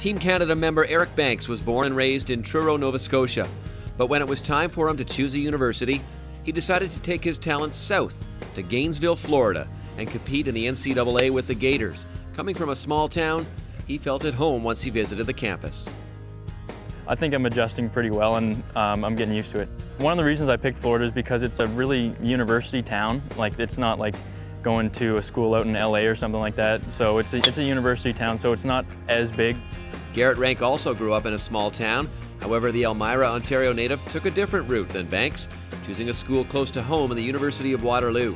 Team Canada member Eric Banks was born and raised in Truro, Nova Scotia. But when it was time for him to choose a university, he decided to take his talents south to Gainesville, Florida, and compete in the NCAA with the Gators. Coming from a small town, he felt at home once he visited the campus. I think I'm adjusting pretty well, and I'm getting used to it. One of the reasons I picked Florida is because it's a really university town. Like, it's not like going to a school out in LA or something like that. So it's a university town, so it's not as big. Garrett Rank also grew up in a small town. However, the Elmira, Ontario native took a different route than Banks, choosing a school close to home in the University of Waterloo.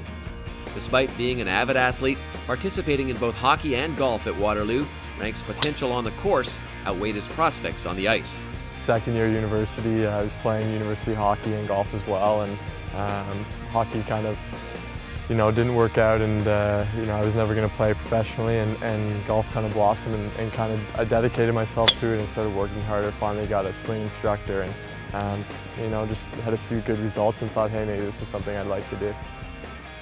Despite being an avid athlete, participating in both hockey and golf at Waterloo, Rank's potential on the course outweighed his prospects on the ice. Second year university, I was playing university hockey and golf as well, and hockey kind of, didn't work out, and I was never going to play professionally, and golf kind of blossomed, and kind of I dedicated myself to it and started working harder. Finally got a swing instructor, and just had a few good results and thought, hey, maybe this is something I'd like to do.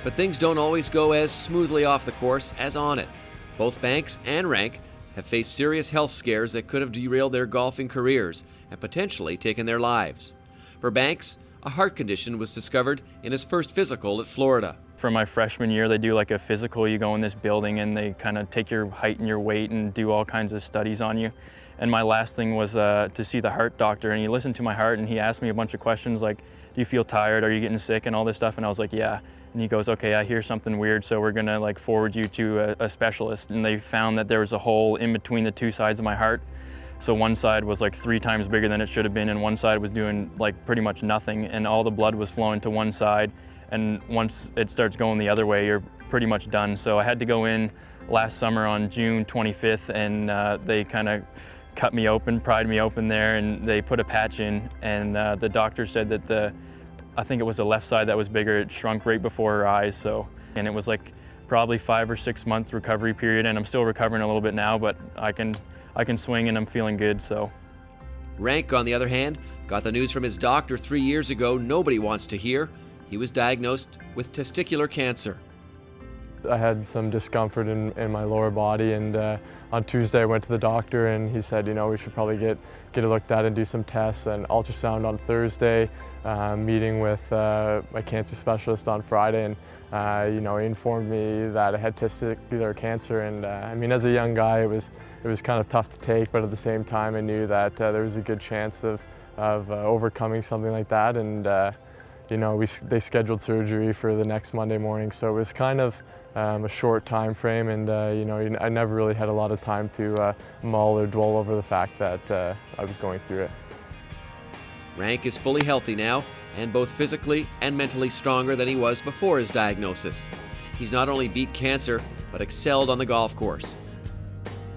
But things don't always go as smoothly off the course as on it. Both Banks and Rank have faced serious health scares that could have derailed their golfing careers and potentially taken their lives. For Banks, a heart condition was discovered in his first physical at Florida. For my freshman year, they do like a physical. You go in this building and they kind of take your height and your weight and do all kinds of studies on you. And my last thing was to see the heart doctor, and he listened to my heart and he asked me a bunch of questions like, do you feel tired? Are you getting sick? And all this stuff. And I was like, yeah. And he goes, okay, I hear something weird, so we're gonna forward you to a specialist. And they found that there was a hole in between the two sides of my heart. So one side was like 3 times bigger than it should have been, and one side was doing pretty much nothing, and all the blood was flowing to one side. And once it starts going the other way, you're pretty much done. So I had to go in last summer on June 25th, and they kind of cut me open, pried me open there, and they put a patch in, and the doctor said that I think it was the left side that was bigger. It shrunk right before her eyes, and it was probably 5 or 6 months recovery period, and I'm still recovering a little bit now, but I can swing and I'm feeling good, so. Rank, on the other hand, got the news from his doctor 3 years ago nobody wants to hear. He was diagnosed with testicular cancer. I had some discomfort in my lower body, and on Tuesday I went to the doctor and he said, we should probably get it looked at and do some tests, and ultrasound on Thursday, meeting with my cancer specialist on Friday, and he informed me that I had testicular cancer, and I mean, as a young guy, it was kind of tough to take, but at the same time I knew that there was a good chance of overcoming something like that, and they scheduled surgery for the next Monday morning, so it was kind of a short time frame, and I never really had a lot of time to mull or dwell over the fact that I was going through it. Rank is fully healthy now, and both physically and mentally stronger than he was before his diagnosis. He's not only beat cancer, but excelled on the golf course.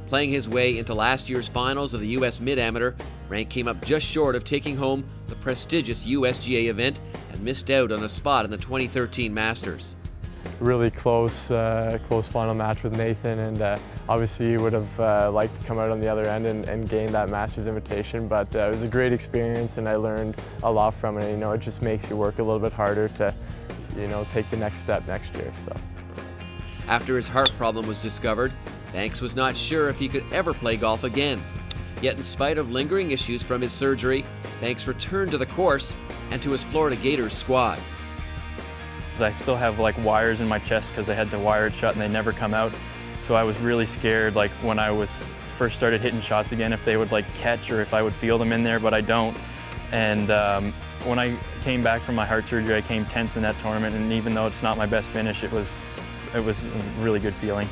Playing his way into last year's finals of the U.S. Mid-Amateur, Rank came up just short of taking home the prestigious USGA event and missed out on a spot in the 2013 Masters. Really close final match with Nathan, and obviously he would have liked to come out on the other end and gain that Masters invitation, but it was a great experience and I learned a lot from it. It just makes you work a little bit harder to take the next step next year. So. After his heart problem was discovered, Banks was not sure if he could ever play golf again. Yet in spite of lingering issues from his surgery, Banks returned to the course and to his Florida Gators squad. I still have wires in my chest because they had to wire it shut and they never come out. So I was really scared when I first started hitting shots again, if they would catch or if I would feel them in there, but I don't. And when I came back from my heart surgery, I came 10th in that tournament, and even though it's not my best finish, it was a really good feeling.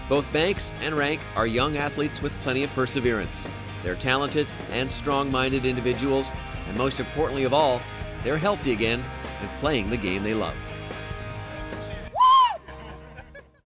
Both Banks and Rank are young athletes with plenty of perseverance. They're talented and strong-minded individuals, and most importantly of all, they're healthy again and playing the game they love.